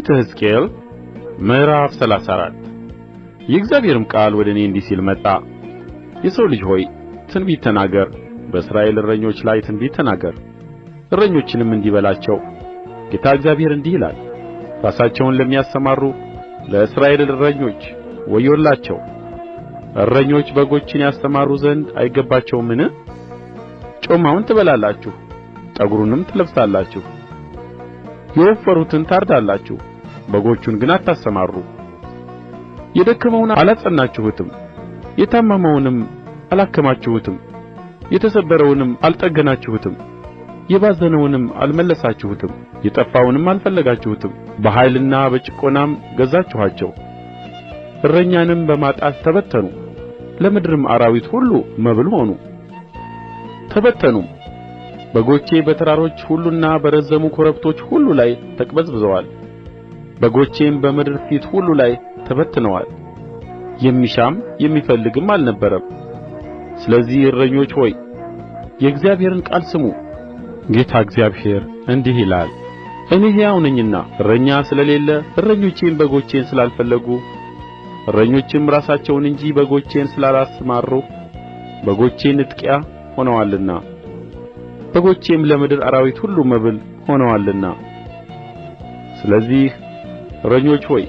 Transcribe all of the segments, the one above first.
ትንቢተ ሕዝቅኤል ምዕራፍ 34 የእግዚአብሔርም ቃል ወደ እኔ እንዲህ ሲል መጣ። የሰው ልጅ ሆይ ትንቢት ተናገር፣ በእስራኤል እረኞች ላይ ትንቢት ተናገር። እረኞችንም እንዲህ በላቸው፣ ጌታ እግዚአብሔር እንዲህ ይላል፣ ራሳቸውን ለሚያሰማሩ ለእስራኤል እረኞች ወዮላቸው! እረኞች በጎችን ያሰማሩ ዘንድ አይገባቸውምን? ጮማውን ትበላላችሁ፣ ጠጕሩንም ትለብሳላችሁ፣ የወፈሩትን ታርዳላችሁ፣ በጎቹን ግን አታሰማሩ። የደከመውን አላጸናችሁትም፣ የታመመውንም አላከማችሁትም፣ የተሰበረውንም አልጠገናችሁትም፣ የባዘነውንም አልመለሳችሁትም፣ የጠፋውንም አልፈለጋችሁትም። በኃይልና በጭቈናም ገዛችኋቸው፣ እረኛንም በማጣት ተበተኑ፣ ለምድርም አራዊት ሁሉ መብል ሆኑ። ተበተኑም፣ በጎቼ በተራሮች ሁሉና በረዘሙ ኮረብቶች ሁሉ ላይ ተቅበዝብዘዋል። በጎቼም በምድር ፊት ሁሉ ላይ ተበትነዋል፣ የሚሻም የሚፈልግም አልነበረም። ስለዚህ እረኞች ሆይ የእግዚአብሔርን ቃል ስሙ። ጌታ እግዚአብሔር እንዲህ ይላል፣ እኔ ሕያው ነኝና እረኛ ስለሌለ፣ እረኞቼም በጎቼን ስላልፈለጉ፣ እረኞችም ራሳቸውን እንጂ በጎቼን ስላላሰማሩ፣ በጎቼ ንጥቂያ ሆነዋልና፣ በጎቼም ለምድር አራዊት ሁሉ መብል ሆነዋልና። ስለዚህ እረኞች ሆይ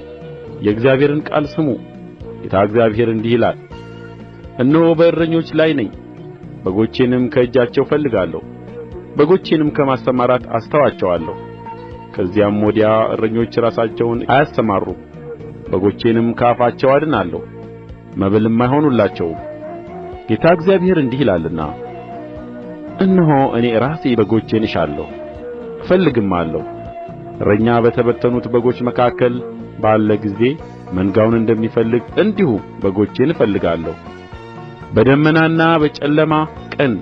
የእግዚአብሔርን ቃል ስሙ። ጌታ እግዚአብሔር እንዲህ ይላል፣ እነሆ በእረኞች ላይ ነኝ፣ በጎቼንም ከእጃቸው እፈልጋለሁ፣ በጎቼንም ከማሰማራት አስተዋቸዋለሁ። ከዚያም ወዲያ እረኞች ራሳቸውን አያሰማሩም፣ በጎቼንም ከአፋቸው አድናለሁ፣ መብልም አይሆኑላቸውም። ጌታ እግዚአብሔር እንዲህ ይላልና፣ እነሆ እኔ ራሴ በጎቼን እሻለሁ እፈልግማለሁ። እረኛ በተበተኑት በጎች መካከል ባለ ጊዜ መንጋውን እንደሚፈልግ እንዲሁ በጎቼን እፈልጋለሁ። በደመናና በጨለማ ቀን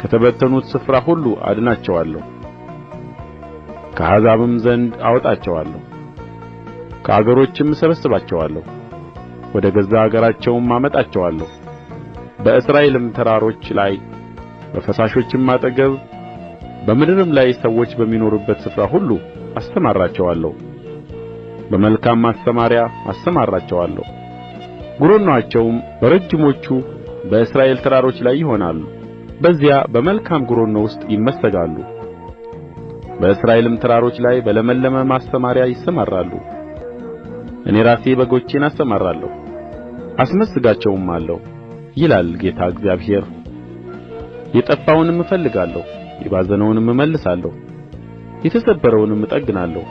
ከተበተኑት ስፍራ ሁሉ አድናቸዋለሁ፣ ከአሕዛብም ዘንድ አወጣቸዋለሁ፣ ከአገሮችም እሰበስባቸዋለሁ፣ ወደ ገዛ አገራቸውም አመጣቸዋለሁ። በእስራኤልም ተራሮች ላይ በፈሳሾችም አጠገብ በምድርም ላይ ሰዎች በሚኖሩበት ስፍራ ሁሉ አሰማራቸዋለሁ፣ በመልካም ማሰማርያ አሰማራቸዋለሁ። ጕረኖአቸውም በረጅሞቹ በእስራኤል ተራሮች ላይ ይሆናሉ፣ በዚያ በመልካም ጕረኖ ውስጥ ይመሰጋሉ። በእስራኤልም ተራሮች ላይ በለመለመ ማሰማርያ ይሰማራሉ። እኔ ራሴ በጎቼን አሰማራለሁ አስመስጋቸውማለሁ፣ ይላል ጌታ እግዚአብሔር። የጠፋውንም እፈልጋለሁ፣ የባዘነውንም እመልሳለሁ፣ የተሰበረውንም እጠግናለሁ፣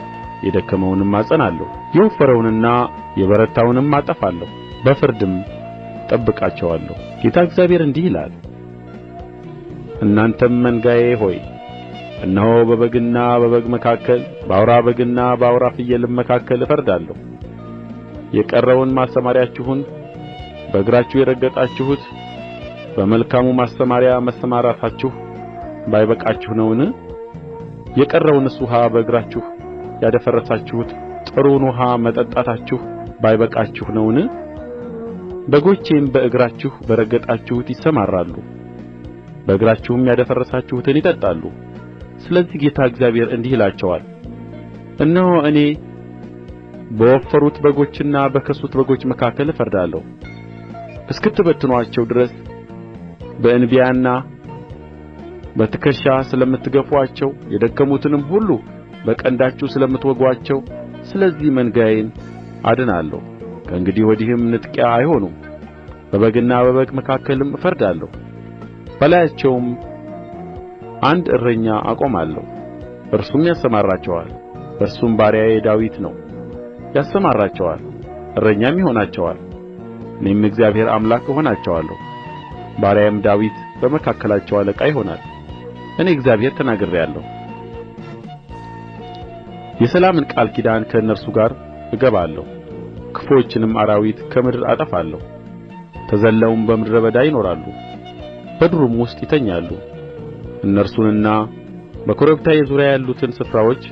የደከመውንም አጸናለሁ፣ የወፈረውንና የበረታውንም አጠፋለሁ፣ በፍርድም እጠብቃቸዋለሁ። ጌታ እግዚአብሔር እንዲህ ይላል፣ እናንተም መንጋዬ ሆይ እነሆ በበግና በበግ መካከል፣ በአውራ በግና በአውራ ፍየልም መካከል እፈርዳለሁ። የቀረውን ማሰማርያችሁን በእግራችሁ የረገጣችሁት በመልካሙ ማሰማርያ መሰማራታችሁ ባይበቃችሁ ነውን? የቀረውንስ ውኃ በእግራችሁ ያደፈረሳችሁት ጥሩውን ውኃ መጠጣታችሁ ባይበቃችሁ ነውን? በጎቼም በእግራችሁ በረገጣችሁት ይሰማራሉ፣ በእግራችሁም ያደፈረሳችሁትን ይጠጣሉ። ስለዚህ ጌታ እግዚአብሔር እንዲህ ይላቸዋል፣ እነሆ እኔ በወፈሩት በጎችና በከሱት በጎች መካከል እፈርዳለሁ። እስክትበትኑአቸው ድረስ በእንቢያና በትከሻ ስለምትገፉአቸው፣ የደከሙትንም ሁሉ በቀንዳችሁ ስለምትወጉአቸው፣ ስለዚህ መንጋዬን አድናለሁ። ከእንግዲህ ወዲህም ንጥቂያ አይሆኑም። በበግና በበግ መካከልም እፈርዳለሁ። በላያቸውም አንድ እረኛ አቆማለሁ፣ እርሱም ያሰማራቸዋል። እርሱም ባሪያዬ ዳዊት ነው፣ ያሰማራቸዋል፣ እረኛም ይሆናቸዋል። እኔም እግዚአብሔር አምላክ እሆናቸዋለሁ፣ ባሪያዬም ዳዊት በመካከላቸው አለቃ ይሆናል። እኔ እግዚአብሔር ተናግሬአለሁ። የሰላምን ቃል ኪዳን ከእነርሱ ጋር እገባለሁ፣ ክፉዎችንም አራዊት ከምድር አጠፋለሁ። ተዘልለውም በምድረ በዳ ይኖራሉ፣ በዱርም ውስጥ ይተኛሉ። እነርሱንና በኮረብታዬ ዙሪያ ያሉትን ስፍራዎች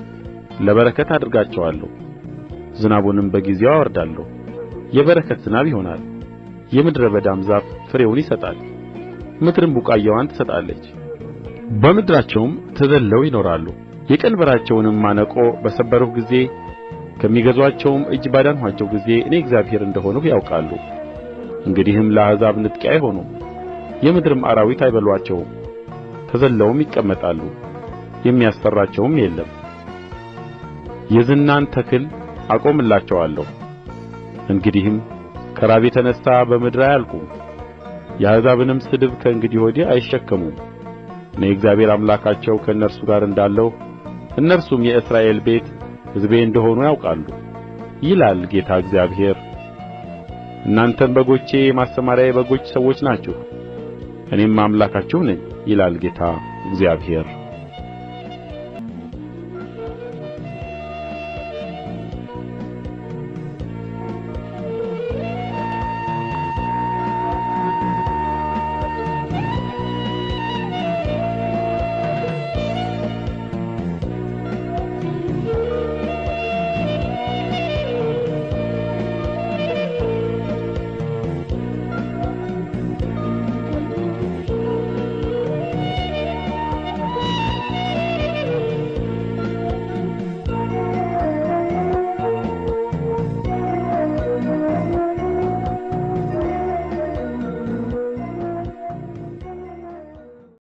ለበረከት አደርጋቸዋለሁ፣ ዝናቡንም በጊዜው አወርዳለሁ። የበረከት ዝናብ ይሆናል፣ የምድረ በዳም ዛፍ ፍሬውን ይሰጣል፣ ምድርም ቡቃያዋን ትሰጣለች። በምድራቸውም ተዘልለው ይኖራሉ። የቀንበራቸውንም ማነቆ በሰበርሁ ጊዜ ከሚገዙአቸውም እጅ ባዳንኋቸው ጊዜ እኔ እግዚአብሔር እንደ ሆንሁ ያውቃሉ። እንግዲህም ለአሕዛብ ንጥቂያ አይሆኑም፣ የምድርም አራዊት አይበሉአቸውም። ተዘልለውም ይቀመጣሉ፣ የሚያስፈራቸውም የለም። የዝናን ተክል አቆምላቸዋለሁ፣ እንግዲህም ከራብ የተነሣ በምድር አያልቁም። የአሕዛብንም ስድብ ከእንግዲህ ወዲህ አይሸከሙም። እኔ እግዚአብሔር አምላካቸው ከእነርሱ ጋር እንዳለሁ እነርሱም የእስራኤል ቤት ሕዝቤ እንደ ሆኑ ያውቃሉ፣ ይላል ጌታ እግዚአብሔር። እናንተም በጎቼ የማሰማርያዬ በጎች ሰዎች ናችሁ፣ እኔም አምላካችሁ ነኝ፣ ይላል ጌታ እግዚአብሔር።